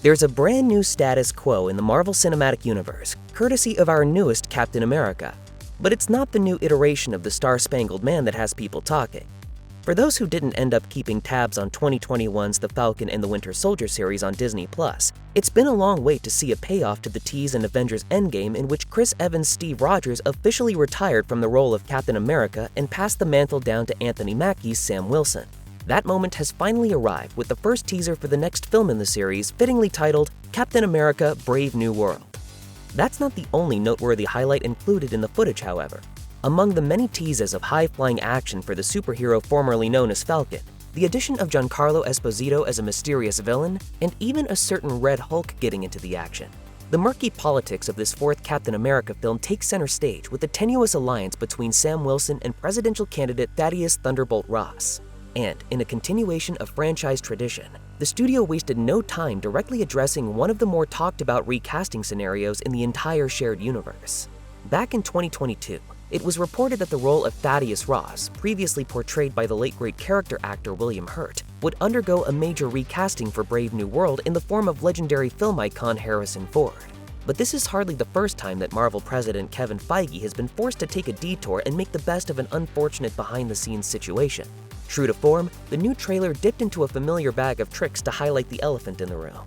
There's a brand new status quo in the Marvel Cinematic Universe, courtesy of our newest Captain America. But it's not the new iteration of the Star-Spangled Man that has people talking. For those who didn't end up keeping tabs on 2021's The Falcon and the Winter Soldier series on Disney+, it's been a long wait to see a payoff to the tease in Avengers Endgame in which Chris Evans' Steve Rogers officially retired from the role of Captain America and passed the mantle down to Anthony Mackie's Sam Wilson. That moment has finally arrived with the first teaser for the next film in the series, fittingly titled Captain America: Brave New World. That's not the only noteworthy highlight included in the footage, however. Among the many teases of high-flying action for the superhero formerly known as Falcon, the addition of Giancarlo Esposito as a mysterious villain, and even a certain Red Hulk getting into the action. The murky politics of this fourth Captain America film take center stage with the tenuous alliance between Sam Wilson and presidential candidate Thaddeus Thunderbolt Ross. And, in a continuation of franchise tradition, the studio wasted no time directly addressing one of the more talked-about recasting scenarios in the entire shared universe. Back in 2022, it was reported that the role of Thaddeus Ross, previously portrayed by the late-great character actor William Hurt, would undergo a major recasting for Brave New World in the form of legendary film icon Harrison Ford. But this is hardly the first time that Marvel president Kevin Feige has been forced to take a detour and make the best of an unfortunate behind-the-scenes situation. True to form, the new trailer dipped into a familiar bag of tricks to highlight the elephant in the room.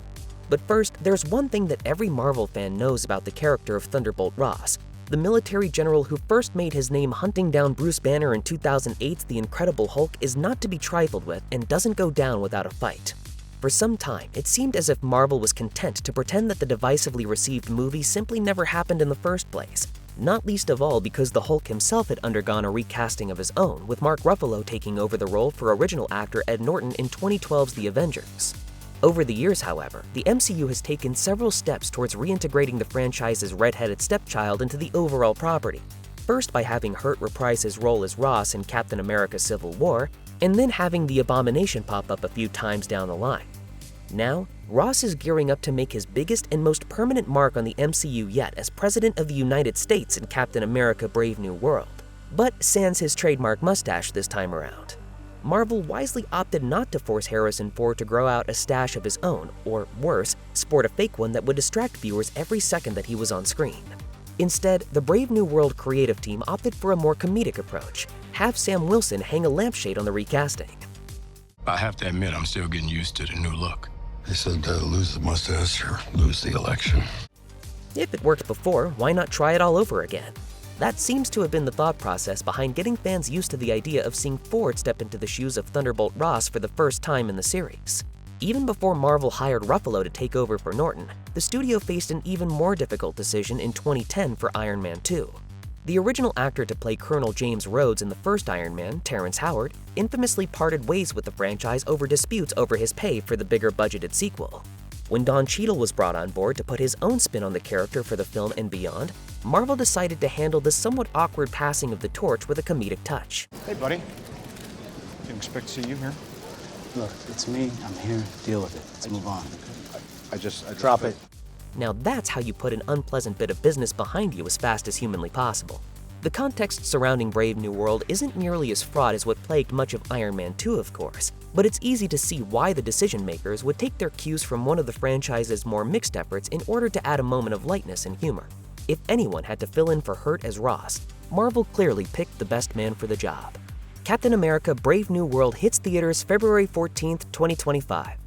But first, there's one thing that every Marvel fan knows about the character of Thunderbolt Ross, the military general who first made his name hunting down Bruce Banner in 2008's The Incredible Hulk is not to be trifled with and doesn't go down without a fight. For some time, it seemed as if Marvel was content to pretend that the divisively received movie simply never happened in the first place, not least of all because the Hulk himself had undergone a recasting of his own, with Mark Ruffalo taking over the role for original actor Ed Norton in 2012's The Avengers. Over the years, however, the MCU has taken several steps towards reintegrating the franchise's red-headed stepchild into the overall property. First by having Hurt reprise his role as Ross in Captain America: Civil War, and then having the Abomination pop up a few times down the line. Now, Ross is gearing up to make his biggest and most permanent mark on the MCU yet as President of the United States in Captain America: Brave New World, but sans his trademark mustache this time around. Marvel wisely opted not to force Harrison Ford to grow out a stash of his own, or worse, sport a fake one that would distract viewers every second that he was on screen. Instead, the Brave New World creative team opted for a more comedic approach: have Sam Wilson hang a lampshade on the recasting. I have to admit, I'm still getting used to the new look. They said lose the mustache or lose the election. If it worked before, why not try it all over again? That seems to have been the thought process behind getting fans used to the idea of seeing Ford step into the shoes of Thunderbolt Ross for the first time in the series. Even before Marvel hired Ruffalo to take over for Norton, the studio faced an even more difficult decision in 2010 for Iron Man 2. The original actor to play Colonel James Rhodes in the first Iron Man, Terrence Howard, infamously parted ways with the franchise over disputes over his pay for the bigger-budgeted sequel. When Don Cheadle was brought on board to put his own spin on the character for the film and beyond, Marvel decided to handle the somewhat awkward passing of the torch with a comedic touch. Hey, buddy. Didn't expect to see you here. Look, it's me. I'm here. Deal with it. Let's move on. I just Drop it. Now that's how you put an unpleasant bit of business behind you as fast as humanly possible. The context surrounding Brave New World isn't nearly as fraught as what plagued much of Iron Man 2, of course, but it's easy to see why the decision-makers would take their cues from one of the franchise's more mixed efforts in order to add a moment of lightness and humor. If anyone had to fill in for Hurt as Ross, Marvel clearly picked the best man for the job. Captain America: Brave New World hits theaters February 14th, 2025.